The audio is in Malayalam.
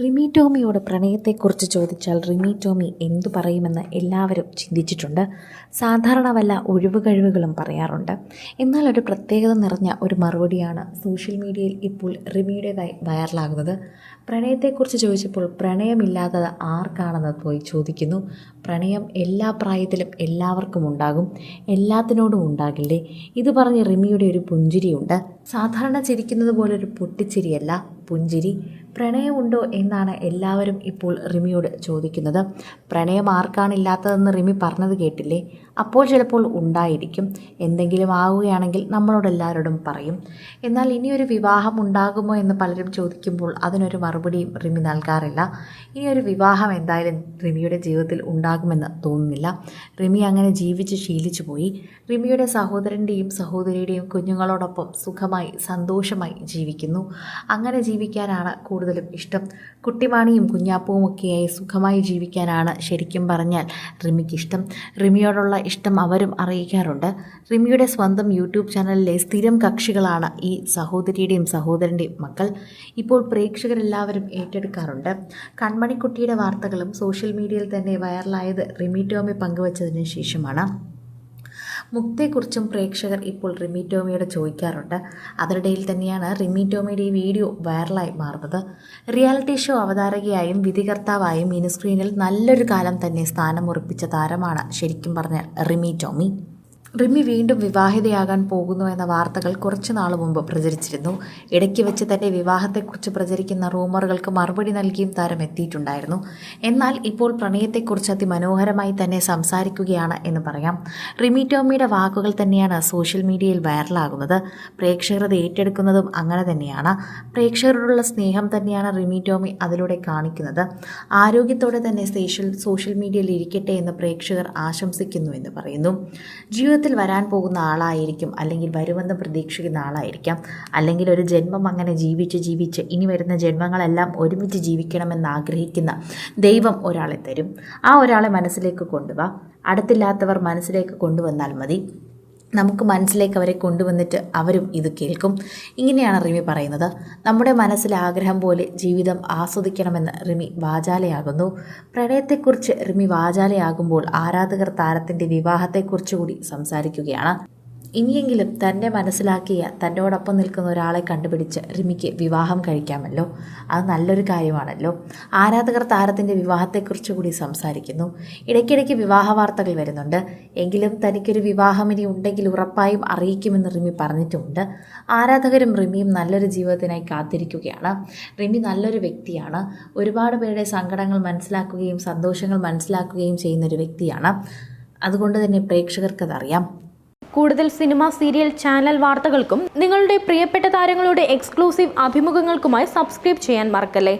റിമി ടോമിയോട് പ്രണയത്തെക്കുറിച്ച് ചോദിച്ചാൽ റിമി ടോമി എന്തു പറയുമെന്ന് എല്ലാവരും ചിന്തിച്ചിട്ടുണ്ട്. സാധാരണ വല്ല ഒഴിവുകഴിവുകളും പറയാറുണ്ട്. എന്നാൽ ഒരു പ്രത്യേകത നിറഞ്ഞ ഒരു മറുപടിയാണ് സോഷ്യൽ മീഡിയയിൽ ഇപ്പോൾ റിമിയുടേതായി വൈറലാകുന്നത്. പ്രണയത്തെക്കുറിച്ച് ചോദിച്ചപ്പോൾ പ്രണയമില്ലാത്തത് ആർക്കാണെന്ന് പോയി ചോദിക്കുന്നു. പ്രണയം എല്ലാ പ്രായത്തിലും എല്ലാവർക്കും ഉണ്ടാകും, എല്ലാത്തിനോടും ഉണ്ടാകില്ലേ? ഇത് പറഞ്ഞ് റിമിയുടെ ഒരു പുഞ്ചിരിയുണ്ട്. സാധാരണ ചിരിക്കുന്നത് പോലൊരു പൊട്ടിച്ചിരിയല്ല, പുഞ്ചിരി. പ്രണയമുണ്ടോ എന്നാണ് എല്ലാവരും ഇപ്പോൾ റിമിയോട് ചോദിക്കുന്നത്. പ്രണയം ആർക്കാണില്ലാത്തതെന്ന് റിമി പറഞ്ഞത് കേട്ടില്ലേ? അപ്പോൾ ചിലപ്പോൾ ഉണ്ടായിരിക്കും. എന്തെങ്കിലും ആവുകയാണെങ്കിൽ നമ്മളോടെല്ലാവരോടും പറയും. എന്നാൽ ഇനിയൊരു വിവാഹം ഉണ്ടാകുമോ എന്ന് പലരും ചോദിക്കുമ്പോൾ അതിനൊരു മറുപടിയും റിമി നൽകാറില്ല. ഇനിയൊരു വിവാഹം എന്തായാലും റിമിയുടെ ജീവിതത്തിൽ ഉണ്ടാകുമെന്ന് തോന്നുന്നില്ല. റിമി അങ്ങനെ ജീവിച്ച് ശീലിച്ചു പോയി. റിമിയുടെ സഹോദരൻ്റെയും സഹോദരിയുടെയും കുഞ്ഞുങ്ങളോടൊപ്പം സുഖമായി സന്തോഷമായി ജീവിക്കുന്നു. അങ്ങനെ ജീവിക്കാനാണ് കൂടുതലും ഇഷ്ടം. കുട്ടിമാണിയും കുഞ്ഞാപ്പവും ഒക്കെയായി സുഖമായി ജീവിക്കാനാണ് ശരിക്കും പറഞ്ഞാൽ റിമിക്കിഷ്ടം. റിമിയോടുള്ള ഇഷ്ടം അവരും അറിയിക്കാറുണ്ട്. റിമിയുടെ സ്വന്തം യൂട്യൂബ് ചാനലിലെ സ്ഥിരം കക്ഷികളാണ് ഈ സഹോദരിയുടെയും സഹോദരൻ്റെയും മക്കൾ. ഇപ്പോൾ പ്രേക്ഷകരെല്ലാവരും ഏറ്റെടുക്കാറുണ്ട്. കൺമണിക്കുട്ടിയുടെ വാർത്തകളും സോഷ്യൽ മീഡിയയിൽ തന്നെ വൈറലായത് റിമി ടോമി പങ്കുവച്ചതിന് ശേഷമാണ്. മുക്തയെക്കുറിച്ചും പ്രേക്ഷകർ ഇപ്പോൾ റിമി ടോമിയോട് ചോദിക്കാറുണ്ട്. അതിനിടയിൽ തന്നെയാണ് റിമി ടോമിയുടെ ഈ വീഡിയോ വൈറലായി മാറുന്നത്. റിയാലിറ്റി ഷോ അവതാരകയായും വിധികർത്താവായും മിനിസ്ക്രീനിൽ നല്ലൊരു കാലം തന്നെ സ്ഥാനമുറപ്പിച്ച താരമാണ് ശരിക്കും പറഞ്ഞാൽ റിമി ടോമി. റിമി വീണ്ടും വിവാഹിതയാകാൻ പോകുന്നു എന്ന വാർത്തകൾ കുറച്ചു നാൾ മുമ്പ് പ്രചരിച്ചിരുന്നു. ഇടയ്ക്ക് വെച്ച് തന്നെ വിവാഹത്തെക്കുറിച്ച് പ്രചരിക്കുന്ന റൂമറുകൾക്ക് മറുപടി നൽകിയും താരം എത്തിയിട്ടുണ്ടായിരുന്നു. എന്നാൽ ഇപ്പോൾ പ്രണയത്തെക്കുറിച്ച് അതിമനോഹരമായി തന്നെ സംസാരിക്കുകയാണ് എന്ന് പറയാം. റിമി ടോമിയുടെ വാക്കുകൾ തന്നെയാണ് സോഷ്യൽ മീഡിയയിൽ വൈറലാകുന്നത്. പ്രേക്ഷകർ അത് ഏറ്റെടുക്കുന്നതും അങ്ങനെ തന്നെയാണ്. പ്രേക്ഷകരോടുള്ള സ്നേഹം തന്നെയാണ് റിമി ടോമി അതിലൂടെ കാണിക്കുന്നത്. ആരോഗ്യത്തോടെ തന്നെ സോഷ്യൽ മീഡിയയിൽ ഇരിക്കട്ടെ എന്ന് പ്രേക്ഷകർ ആശംസിക്കുന്നു എന്ന് പറയുന്നു. ജീവിതത്തിൽ വരാൻ പോകുന്ന ആളായിരിക്കും, അല്ലെങ്കിൽ വരുമെന്ന് പ്രതീക്ഷിക്കുന്ന ആളായിരിക്കാം, അല്ലെങ്കിൽ ഒരു ജന്മം അങ്ങനെ ജീവിച്ച് ഇനി വരുന്ന ജന്മങ്ങളെല്ലാം ഒരുമിച്ച് ജീവിക്കണമെന്ന് ആഗ്രഹിക്കുന്ന ദൈവം ഒരാളെ തരും. ആ ഒരാളെ മനസ്സിലേക്ക് കൊണ്ടുവാ. അടുത്തില്ലാത്തവർ മനസ്സിലേക്ക് കൊണ്ടുവന്നാൽ മതി. നമുക്ക് മനസ്സിലേക്ക് അവരെ കൊണ്ടുവന്നിട്ട് അവരും ഇത് കേൾക്കും. ഇങ്ങനെയാണ് റിമി പറയുന്നത്. നമ്മുടെ മനസ്സിലെ ആഗ്രഹം പോലെ ജീവിതം ആസ്വദിക്കണമെന്ന് റിമി വാചാലയാകുന്നു. പ്രണയത്തെക്കുറിച്ച് റിമി വാചാലയാകുമ്പോൾ ആരാധകർ താരത്തിൻ്റെ വിവാഹത്തെക്കുറിച്ച് കൂടി സംസാരിക്കുകയാണ്. ഇനിയെങ്കിലും തന്നെ മനസ്സിലാക്കിയ തന്നോടൊപ്പം നിൽക്കുന്ന ഒരാളെ കണ്ടുപിടിച്ച് റിമിക്ക് വിവാഹം കഴിക്കാമല്ലോ. അത് നല്ലൊരു കാര്യമാണല്ലോ. ആരാധകർ താരത്തിൻ്റെ വിവാഹത്തെക്കുറിച്ച് കൂടി സംസാരിക്കുന്നു. ഇടയ്ക്കിടയ്ക്ക് വിവാഹ വാർത്തകൾ വരുന്നുണ്ട്. എങ്കിലും തനിക്കൊരു വിവാഹം ഇനി ഉണ്ടെങ്കിൽ ഉറപ്പായും അറിയിക്കുമെന്ന് റിമി പറഞ്ഞിട്ടുമുണ്ട്. ആരാധകരും റിമിയും നല്ലൊരു ജീവിതത്തിനായി കാത്തിരിക്കുകയാണ്. റിമി നല്ലൊരു വ്യക്തിയാണ്. ഒരുപാട് പേരുടെ സങ്കടങ്ങൾ മനസ്സിലാക്കുകയും സന്തോഷങ്ങൾ മനസ്സിലാക്കുകയും ചെയ്യുന്നൊരു വ്യക്തിയാണ്. അതുകൊണ്ട് തന്നെ പ്രേക്ഷകർക്കതറിയാം. കൂടുതൽ സിനിമ, സീരിയൽ, ചാനൽ വാർത്തകൾക്കും നിങ്ങളുടെ പ്രിയപ്പെട്ട താരങ്ങളുടെ എക്സ്ക്ലൂസീവ് അഭിമുഖങ്ങൾക്കുമായി സബ്സ്ക്രൈബ് ചെയ്യാൻ മറക്കല്ലേ.